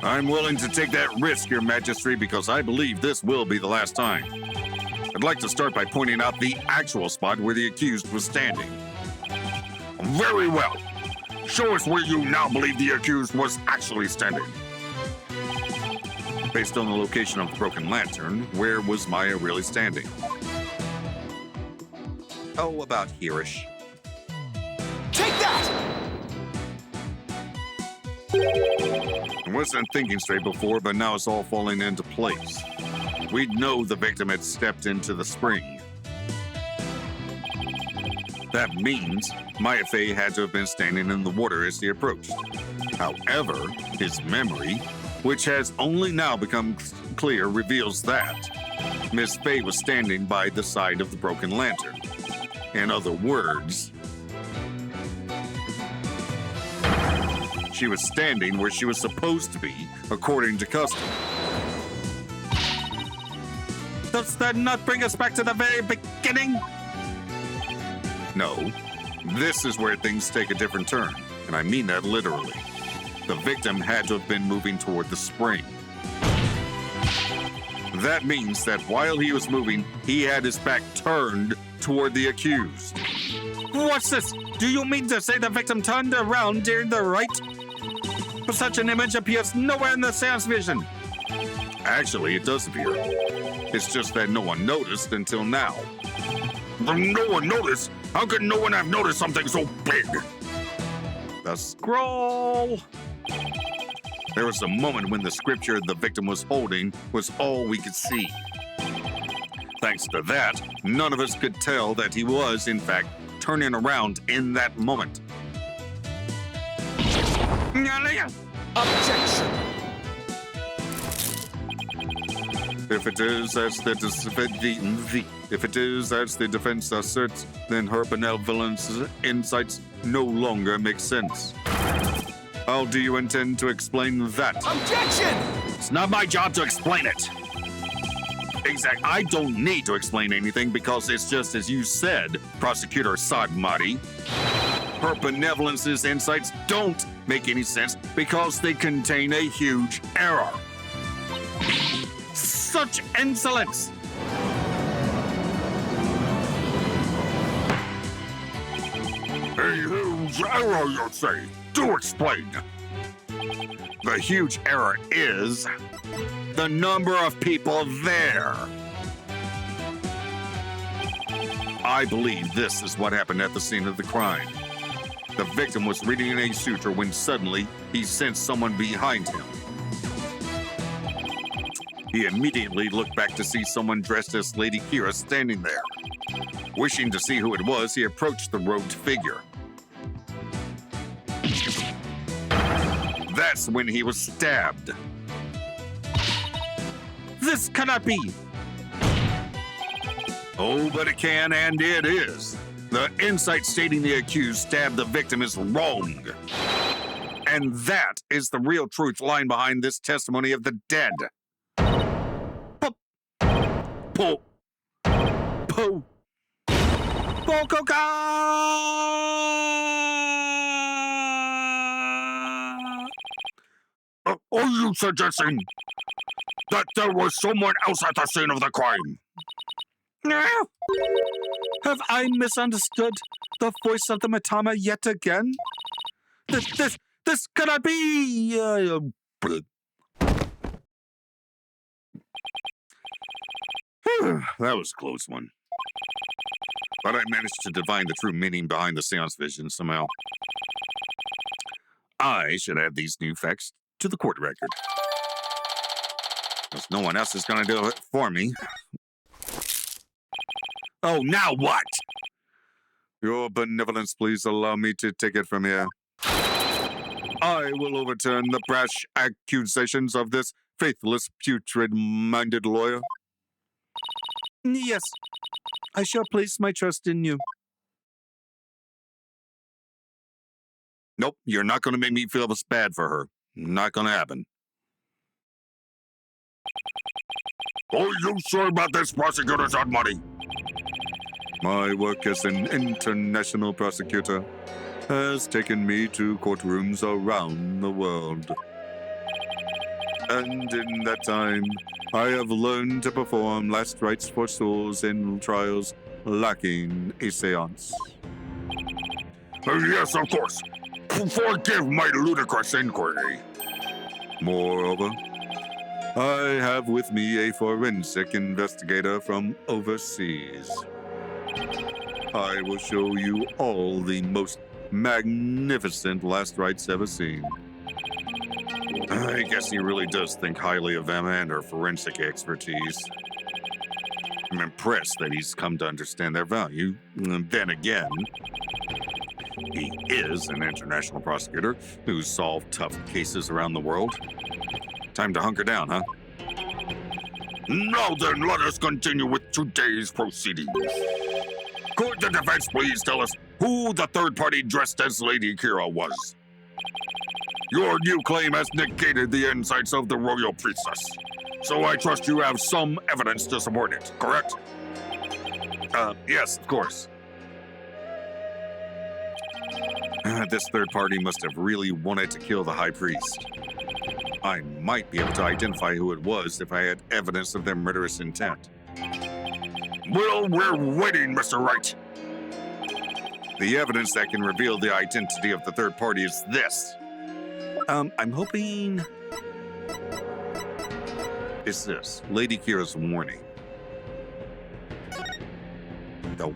I'm willing to take that risk, Your Majesty, because I believe this will be the last time. I'd like to start by pointing out the actual spot where the accused was standing. Very well. Show us where you now believe the accused was actually standing. Based on the location of the broken lantern, where was Maya really standing? Oh, about here-ish. Take that! I wasn't thinking straight before, but now it's all falling into place. We'd know the victim had stepped into the spring. That means Maya Faye had to have been standing in the water as he approached. However, his memory, which has only now become clear, reveals that Miss Faye was standing by the side of the broken lantern. In other words, she was standing where she was supposed to be, according to custom. Does that not bring us back to the very beginning? No, this is where things take a different turn, and I mean that literally. The victim had to have been moving toward the spring. That means that while he was moving, he had his back turned toward the accused. What's this? Do you mean to say the victim turned around during the rite? But such an image appears nowhere in the seance vision. Actually, it does appear. It's just that no one noticed until now. No one noticed? How could no one have noticed something so big? The scroll! There was a moment when the scripture the victim was holding was all we could see. Thanks to that, none of us could tell that he was, in fact, turning around in that moment. Objection! If it is as the defense asserts, then her benevolence insights no longer make sense. How do you intend to explain that? Objection! It's not my job to explain it. Exactly. I don't need to explain anything because it's just as you said, Prosecutor Sadmati. Her benevolence's insights don't make any sense because they contain a huge error. Such insolence! A huge error, you say? Do explain. The huge error is the number of people there. I believe this is what happened at the scene of the crime. The victim was reading a suture when suddenly he sensed someone behind him. He immediately looked back to see someone dressed as Lady Kira standing there. Wishing to see who it was, he approached the robed figure. That's when he was stabbed. This cannot be. Oh, but it can, and it is. The insight stating the accused stabbed the victim is wrong. And that is the real truth lying behind this testimony of the dead. Po. Po. Pococa! Are you suggesting that there was someone else at the scene of the crime? Have I misunderstood the voice of the Matama yet again? This cannot be. That was a close one. But I managed to divine the true meaning behind the seance vision somehow. I should add these new facts to the court record. Because no one else is going to do it for me. Oh, now what? Your benevolence, please allow me to take it from here. I will overturn the brash accusations of this faithless, putrid-minded lawyer. Yes, I shall place my trust in you. Nope, you're not going to make me feel this bad for her. Not going to happen. Are you sure about this prosecutor's on money? My work as an international prosecutor has taken me to courtrooms around the world. And in that time, I have learned to perform last rites for souls in trials lacking a seance. Yes, of course. Forgive my ludicrous inquiry. Moreover, I have with me a forensic investigator from overseas. I will show you all the most magnificent last rites ever seen. I guess he really does think highly of Emma and her forensic expertise. I'm impressed that he's come to understand their value. And then again, he is an international prosecutor who's solved tough cases around the world. Time to hunker down, huh? Now then, let us continue with today's proceedings. Could the defense please tell us who the third party dressed as Lady Kira was? Your new claim has negated the insights of the royal priestess, so I trust you have some evidence to support it, correct? Yes, of course. This third party must have really wanted to kill the high priest. I might be able to identify who it was if I had evidence of their murderous intent. Well, we're waiting, Mr. Wright. The evidence that can reveal the identity of the third party is this. I'm hoping. It's this. Lady Kira's warning. No.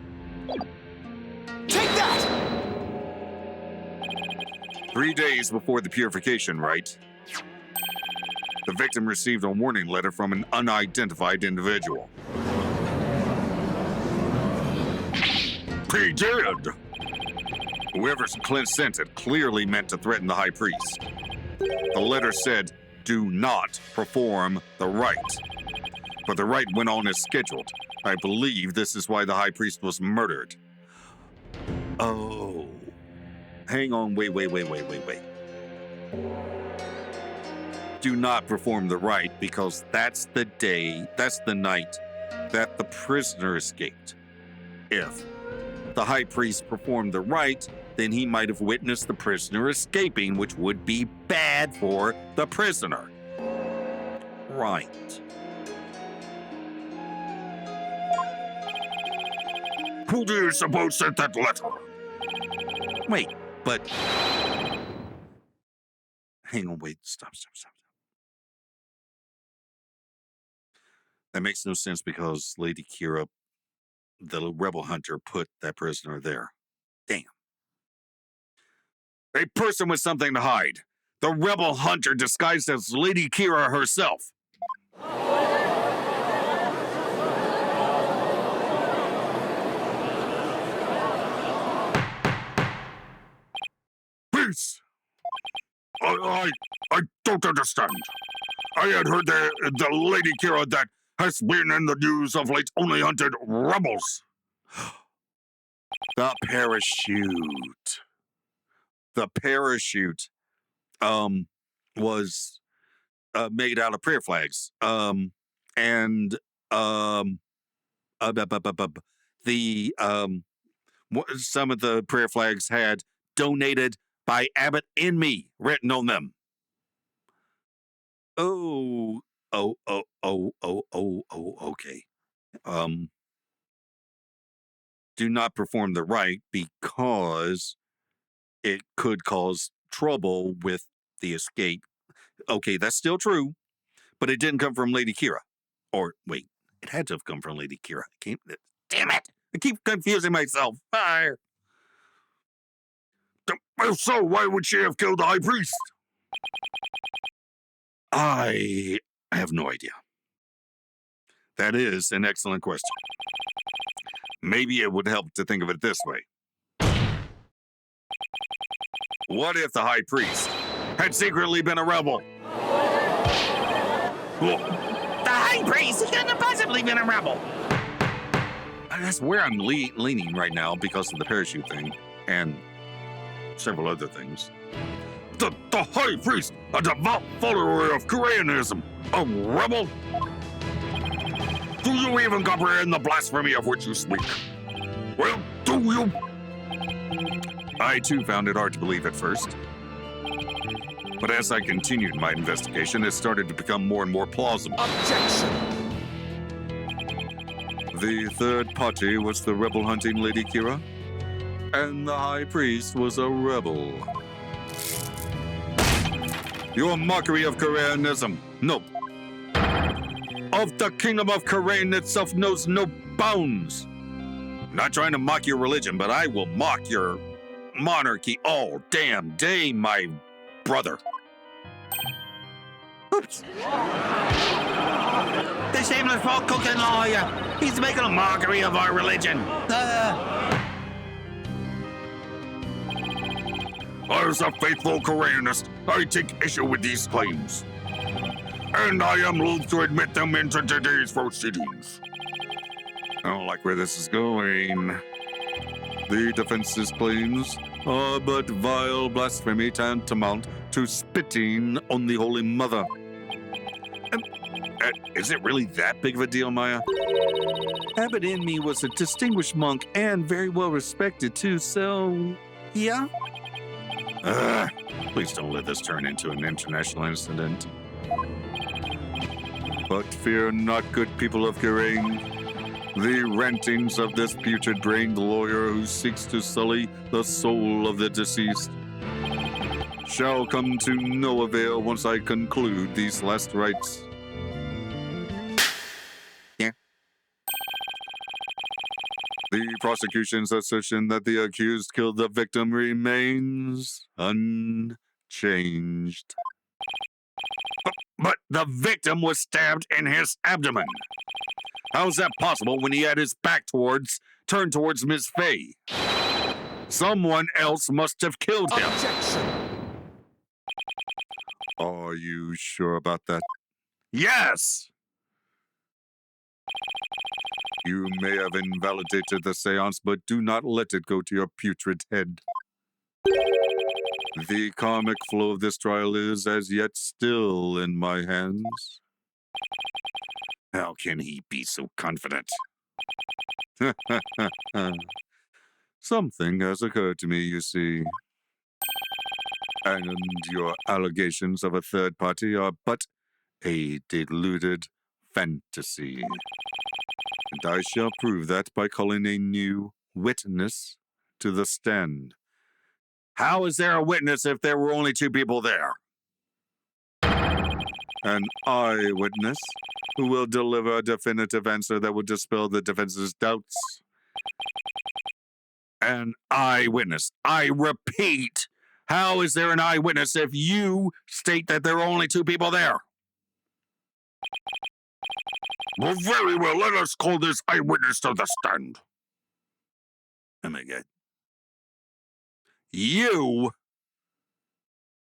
Take that! 3 days before the purification rite, the victim received a warning letter from an unidentified individual. He did. Whoever Clint sent it clearly meant to threaten the high priest. The letter said, "Do not perform the rite." But the rite went on as scheduled. I believe this is why the high priest was murdered. Oh. Hang on, wait. Do not perform the rite because that's the night that the prisoner escaped. If the high priest performed the rite, then he might have witnessed the prisoner escaping, which would be bad for the prisoner. Right. Who do you suppose sent that letter? Wait, but... Hang on, wait, stop. That makes no sense because Lady Kira, the rebel hunter, put that prisoner there. Damn. A person with something to hide. The rebel hunter disguised as Lady Kira herself. Peace! I don't understand. I had heard the Lady Kira that has been in the news of late only hunted rebels. The parachute. The parachute was made out of prayer flags. And the some of the prayer flags had donated by Abbott and me written on them. Okay. Do not perform the rite because it could cause trouble with the escape. Okay, that's still true, but it didn't come from Lady Kira. Or, wait, it had to have come from Lady Kira. Damn it! I keep confusing myself. Fire! If so, why would she have killed the high priest? I have no idea. That is an excellent question. Maybe it would help to think of it this way. What if the high priest had secretly been a rebel? The high priest? He couldn't have possibly been a rebel. That's where I'm leaning right now because of the parachute thing and several other things. The high priest, a devout follower of Koreanism, a rebel? Do you even comprehend the blasphemy of which you speak? Well, do you? I too found it hard to believe at first. But as I continued my investigation, it started to become more and more plausible. Objection! The third party was the rebel hunting Lady Kira, and the high priest was a rebel. Your mockery of Koreanism, no. Of the kingdom of Korean itself knows no bounds. Not trying to mock your religion, but I will mock your monarchy all damn day, my brother. Oops. The shameless pork cooking lawyer. He's making a mockery of our religion. As a faithful Koreanist, I take issue with these claims. And I am loath to admit them into today's proceedings. I don't like where this is going. The defense's claims are but vile blasphemy tantamount to spitting on the Holy Mother. Is it really that big of a deal, Maya? Abbot Enemy was a distinguished monk and very well respected too, so yeah? Please don't let this turn into an international incident. But fear not, good people of Kirain. The rantings of this putrid-brained lawyer who seeks to sully the soul of the deceased shall come to no avail once I conclude these last rites. Yeah. The prosecution's assertion that the accused killed the victim remains unchanged. But the victim was stabbed in his abdomen. How's that possible when he had his back turned towards Miss Faye? Someone else must have killed him. Objection! Are you sure about that? Yes! You may have invalidated the seance, but do not let it go to your putrid head. The karmic flow of this trial is as yet still in my hands. How can he be so confident? Something has occurred to me, you see. And your allegations of a third party are but a deluded fantasy. And I shall prove that by calling a new witness to the stand. How is there a witness if there were only two people there? An eyewitness who will deliver a definitive answer that will dispel the defense's doubts. An eyewitness. I repeat, how is there an eyewitness if you state that there are only two people there? Well, very well, let us call this eyewitness to the stand. Oh my God. You,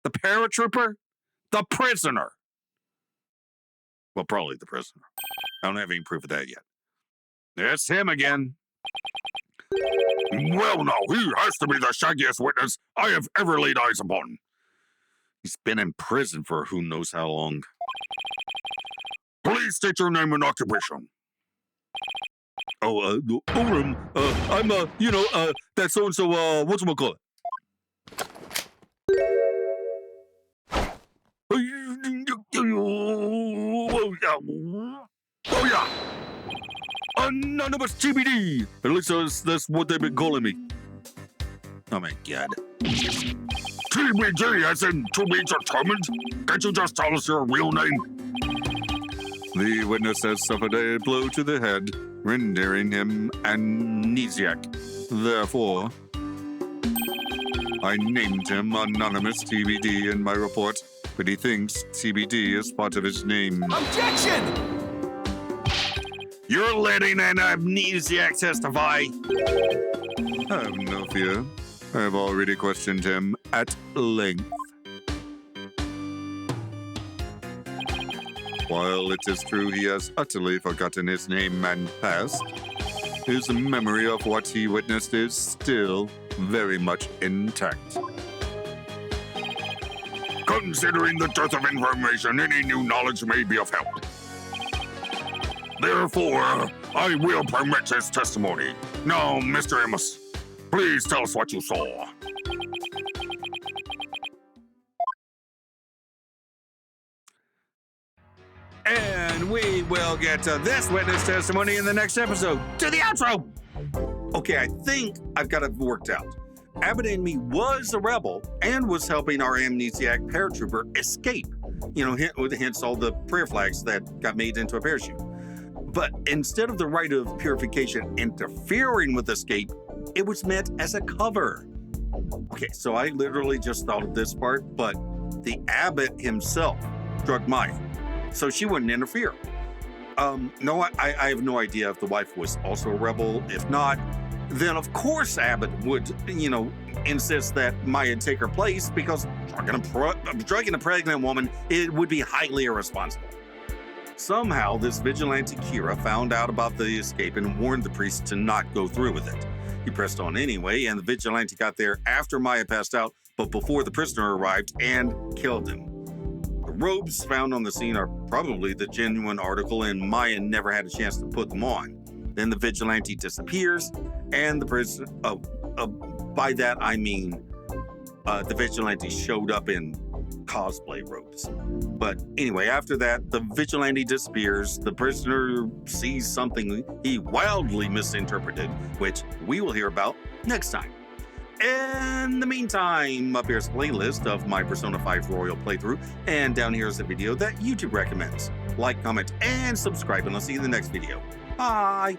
the paratrooper, the prisoner. Well, probably the prisoner. I don't have any proof of that yet. It's him again. Well, now, he has to be the shaggiest witness I have ever laid eyes upon. He's been in prison for who knows how long. Please state your name and occupation. I'm, that's so-and-so, whatchamacallit? Oh, yeah. Anonymous TBD. At least that's what they've been calling me. Oh, my God. TBD as in to be determined? Can't you just tell us your real name? The witness has suffered a blow to the head, rendering him amnesiac. Therefore, I named him Anonymous TBD in my report, but he thinks TBD is part of his name. Objection! You're letting an amnesiac testify. Have no fear. I have already questioned him at length. While it is true he has utterly forgotten his name and past, his memory of what he witnessed is still very much intact. Considering the dearth of information, any new knowledge may be of help. Therefore, I will permit his testimony. Now, Mr. Amos, please tell us what you saw. And we will get to this witness testimony in the next episode. To the outro! Okay, I think I've got it worked out. Abbott and me was a rebel and was helping our amnesiac paratrooper escape. You know, hence all the prayer flags that got made into a parachute. But instead of the rite of purification interfering with escape, it was meant as a cover. Okay, so I literally just thought of this part, but the Abbott himself struck Maya, so she wouldn't interfere. No, I have no idea if the wife was also a rebel. If not, then of course Abbott would, insist that Maya take her place, because drugging a pregnant woman, it would be highly irresponsible. Somehow, this vigilante Kira found out about the escape and warned the priest to not go through with it. He pressed on anyway, and the vigilante got there after Maya passed out, but before the prisoner arrived, and killed him. The robes found on the scene are probably the genuine article, and Maya never had a chance to put them on. Then the vigilante disappears, and the prisoner... by that I mean the vigilante showed up in cosplay robes. But anyway, after that, the vigilante disappears. The prisoner sees something he wildly misinterpreted, which we will hear about next time. In the meantime, up here's a playlist of my Persona 5 Royal playthrough, and down here is a video that YouTube recommends. Like, comment, and subscribe, and I'll see you in the next video. Bye!